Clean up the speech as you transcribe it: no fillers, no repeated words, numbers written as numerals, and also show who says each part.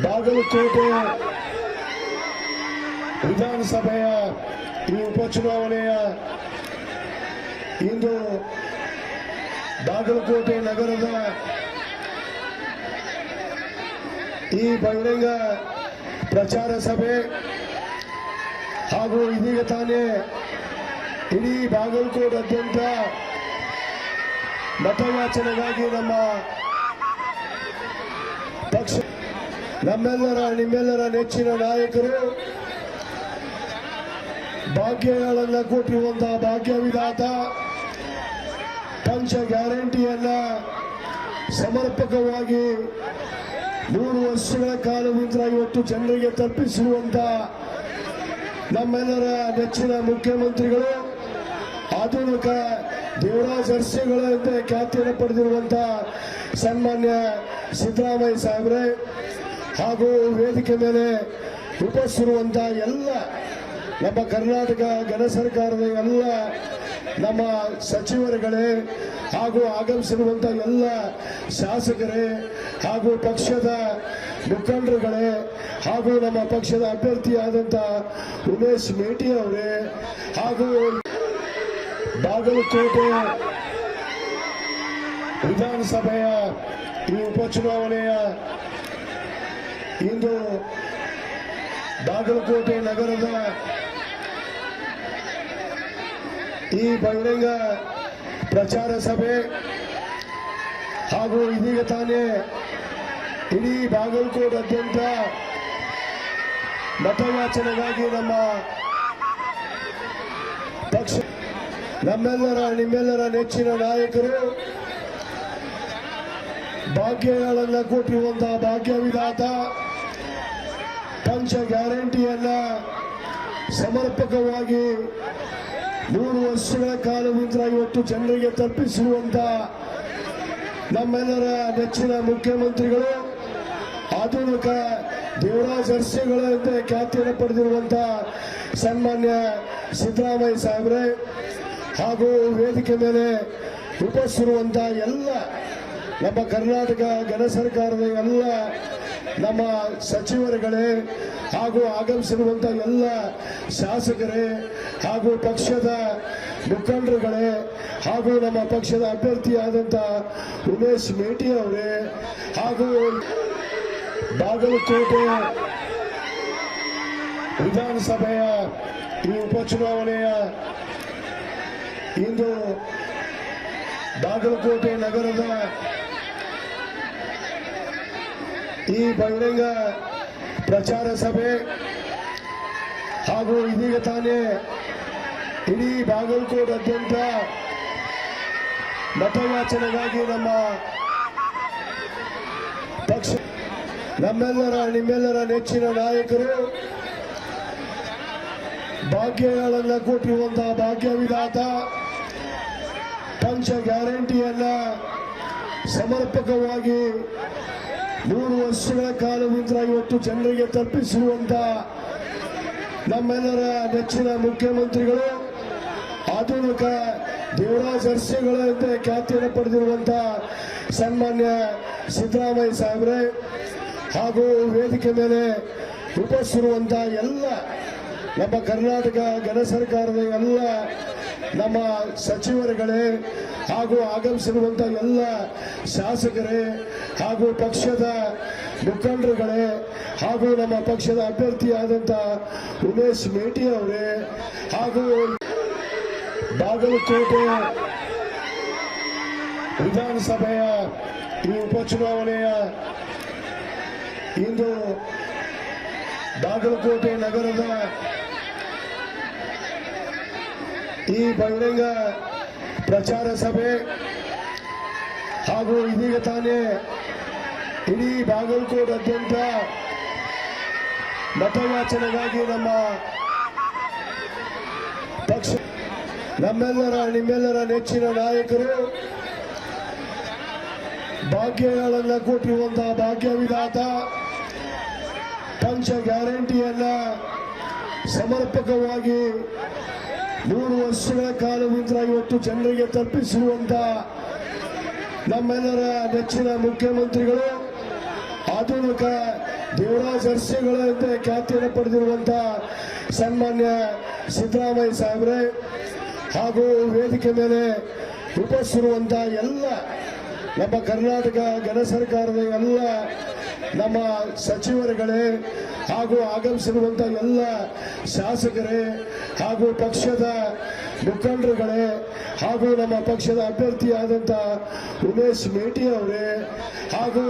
Speaker 1: ಬಾಗಲಕೋಟೆ ವಿಧಾನಸಭೆಯ ಈ ಉಪಚುನಾವಣೆಯ ಇಂದು ಬಾಗಲಕೋಟೆ ನಗರದ ಈ ಬಹಿರಂಗ ಪ್ರಚಾರ ಸಭೆ ಹಾಗೂ ಇದೀಗ ತಾನೇ ಇಡೀ ಬಾಗಲಕೋಟೆಯಾದ್ಯಂತ ಮತಯಾಚನೆಗಾಗಿ ನಮ್ಮ ಪಕ್ಷ ನಿಮ್ಮೆಲ್ಲರ ನೆಚ್ಚಿನ ನಾಯಕರು ಭಾಗ್ಯಗಳನ್ನು ಕೊಟ್ಟಿರುವಂತಹ ಭಾಗ್ಯ ವಿಧಾತ ಪಂಚ ಗ್ಯಾರಂಟಿಯನ್ನ ಸಮರ್ಪಕವಾಗಿ 3 ವರ್ಷಗಳ ಕಾಲದಿಂದ ಇವತ್ತು ಜನರಿಗೆ ತಲುಪಿಸಿರುವಂತ ನಮ್ಮೆಲ್ಲರ ನೆಚ್ಚಿನ ಮುಖ್ಯಮಂತ್ರಿಗಳು ಆಧುನಿಕ ದೇವರಾಜ ಅರಸಿಗಳಂತೆ ಖ್ಯಾತಿಯನ್ನು ಪಡೆದಿರುವಂತ ಸನ್ಮಾನ್ಯ ಸಿದ್ದರಾಮಯ್ಯ ಸಾಹೇಬ್ರೆ ಹಾಗೂ ವೇದಿಕೆ ಮೇಲೆ ಉಪಸ್ಥಿರುವಂತ ಎಲ್ಲ ನಮ್ಮ ಕರ್ನಾಟಕ ಘನ ಸರ್ಕಾರದ ಎಲ್ಲ ನಮ್ಮ ಸಚಿವರುಗಳೇ ಹಾಗೂ ಆಗಮಿಸಿರುವಂತ ಎಲ್ಲ ಶಾಸಕರೇ ಹಾಗೂ ಪಕ್ಷದ ಮುಖಂಡರುಗಳೇ ಹಾಗೂ ನಮ್ಮ ಪಕ್ಷದ ಅಭ್ಯರ್ಥಿಯಾದಂತ ಉಮೇಶ್ ಮೇಟಿ ಅವರೇ ಹಾಗೂ ಬಾಗಲಕೋಟೆ ವಿಧಾನಸಭೆಯ ಈ ಉಪಚುನಾವಣೆಯ ಇಂದು ಬಾಗಲಕೋಟೆ ನಗರದ ಈ ಬಹಿರಂಗ ಪ್ರಚಾರ ಸಭೆ ಹಾಗೂ ಇದೀಗ ತಾನೇ ಇಡೀ ಬಾಗಲಕೋಟೆಯಾದ್ಯಂತ ಮತಯಾಚನೆಗಾಗಿ ನಮ್ಮ ಪಕ್ಷ ನಿಮ್ಮೆಲ್ಲರ ನೆಚ್ಚಿನ ನಾಯಕರು ಭಾಗ್ಯಗಳನ್ನು ಕೊಟ್ಟಿರುವಂತಹ ಭಾಗ್ಯ ವಿಧಾತ ಪಂಚ ಗ್ಯಾರಂಟಿಯನ್ನ ಸಮರ್ಪಕವಾಗಿ 3 ವರ್ಷಗಳ ಕಾಲದಿಂದ ಇವತ್ತು ಜನರಿಗೆ ತಲುಪಿಸಿರುವಂತ ನಮ್ಮೆಲ್ಲರ ನೆಚ್ಚಿನ ಮುಖ್ಯಮಂತ್ರಿಗಳು ಆಧುನಿಕ ದೇವರಾಜ ಅರಸಿಗಳಂತೆ ಖ್ಯಾತಿಯನ್ನು ಪಡೆದಿರುವಂತ ಸನ್ಮಾನ್ಯ ಸಿದ್ದರಾಮಯ್ಯ ಸಾಹೇಬ್ರೆ ಹಾಗೂ ವೇದಿಕೆ ಮೇಲೆ ಉಪಸ್ಥಿರುವಂತ ಎಲ್ಲ ನಮ್ಮ ಕರ್ನಾಟಕ ಘನ ಸರ್ಕಾರದ ಎಲ್ಲ ನಮ್ಮ ಸಚಿವರುಗಳೇ ಹಾಗೂ ಆಗಮಿಸಿರುವಂತ ಎಲ್ಲ ಶಾಸಕರೇ ಹಾಗೂ ಪಕ್ಷದ ಮುಖಂಡರುಗಳೇ ಹಾಗೂ ನಮ್ಮ ಪಕ್ಷದ ಅಭ್ಯರ್ಥಿಯಾದಂತ ಉಮೇಶ್ ಮೇಟಿ ಅವರೇ ಹಾಗೂ ಬಾಗಲಕೋಟೆ ವಿಧಾನಸಭೆಯ ಈ ಉಪಚುನಾವಣೆಯ ಇಂದು ಬಾಗಲಕೋಟೆ ನಗರದ ಈ ಬಹಿರಂಗ ಪ್ರಚಾರ ಸಭೆ ಹಾಗೂ ಇದೀಗ ತಾನೇ ಇಡೀ ಬಾಗಲಕೋಟೆಯಾದ್ಯಂತ ಮತಯಾಚನೆಗಾಗಿ ನಮ್ಮ ಪಕ್ಷ ನಿಮ್ಮೆಲ್ಲರ ನೆಚ್ಚಿನ ನಾಯಕರು ಭಾಗ್ಯಗಳನ್ನು ಕೊಟ್ಟಿರುವಂತಹ ಭಾಗ್ಯ ವಿಧಾತ ಪಂಚ ಗ್ಯಾರಂಟಿಯನ್ನ ಸಮರ್ಪಕವಾಗಿ 3 ವರ್ಷಗಳ ಕಾಲದಿಂದ ಇವತ್ತು ಜನರಿಗೆ ತಲುಪಿಸಿರುವಂತ ನಮ್ಮೆಲ್ಲರ ನೆಚ್ಚಿನ ಮುಖ್ಯಮಂತ್ರಿಗಳು ಆಧುನಿಕ ದೇವರಾಜ ಅರಸಿಗಳಂತೆ ಖ್ಯಾತಿಯನ್ನು ಪಡೆದಿರುವಂತ ಸನ್ಮಾನ್ಯ ಸಿದ್ದರಾಮಯ್ಯ ಸಾಹೇಬ್ರೆ ಹಾಗೂ ವೇದಿಕೆ ಮೇಲೆ ಉಪಸ್ಥಿರುವಂತ ಎಲ್ಲ ನಮ್ಮ ಕರ್ನಾಟಕ ಘನ ಸರ್ಕಾರದ ಎಲ್ಲ ನಮ್ಮ ಸಚಿವರುಗಳೇ ಹಾಗೂ ಆಗಮಿಸಿರುವಂತ ಎಲ್ಲ ಶಾಸಕರೇ ಹಾಗೂ ಪಕ್ಷದ ಮುಖಂಡರುಗಳೇ ಹಾಗೂ ನಮ್ಮ ಪಕ್ಷದ ಅಭ್ಯರ್ಥಿಯಾದಂತ ಉಮೇಶ್ ಮೇಟಿ ಅವರೇ ಹಾಗೂ ಬಾಗಲಕೋಟೆ ವಿಧಾನಸಭೆಯ ಈ ಉಪಚುನಾವಣೆಯ ಇಂದು ಬಾಗಲಕೋಟೆ ನಗರದ ಈ ಬಹಿರಂಗ ಪ್ರಚಾರ ಸಭೆ ಹಾಗೂ ಇದೀಗ ತಾನೇ ಇಡೀ ಬಾಗಲಕೋಟೆಯಾದ್ಯಂತ ಮತಯಾಚನೆಗಾಗಿ ನಮ್ಮ ಪಕ್ಷ ನಿಮ್ಮೆಲ್ಲರ ನೆಚ್ಚಿನ ನಾಯಕರು ಭಾಗ್ಯಗಳನ್ನು ಕೊಟ್ಟಿರುವಂತಹ ಭಾಗ್ಯ ವಿಧಾತ ಪಂಚ ಗ್ಯಾರಂಟಿಯನ್ನ ಸಮರ್ಪಕವಾಗಿ 3 ವರ್ಷಗಳ ಕಾಲದಿಂದ ಇವತ್ತು ಜನರಿಗೆ ತಲುಪಿಸಿರುವಂತ ನಮ್ಮೆಲ್ಲರ ನೆಚ್ಚಿನ ಮುಖ್ಯಮಂತ್ರಿಗಳು ಆಧುನಿಕ ದೇವರಾಜ್ ಅರಸಿಗಳಂತೆ ಖ್ಯಾತಿಯನ್ನು ಪಡೆದಿರುವಂತ ಸನ್ಮಾನ್ಯ ಸಿದ್ದರಾಮಯ್ಯ ಸಾಹೇಬ್ರೆ ಹಾಗೂ ವೇದಿಕೆ ಮೇಲೆ ಉಪಸ್ಥಿರುವಂತ ಎಲ್ಲ ನಮ್ಮ ಕರ್ನಾಟಕ ಘನ ಸರ್ಕಾರದ ಎಲ್ಲ ನಮ್ಮ ಸಚಿವರುಗಳೇ ಹಾಗೂ ಆಗಮಿಸಿರುವಂತ ಎಲ್ಲ ಶಾಸಕರೇ ಹಾಗೂ ಪಕ್ಷದ ಮುಖಂಡರುಗಳೇ ಹಾಗೂ ನಮ್ಮ ಪಕ್ಷದ ಅಭ್ಯರ್ಥಿಯಾದಂತ ಉಮೇಶ್ ಮೇಟಿ ಅವರೇ ಹಾಗೂ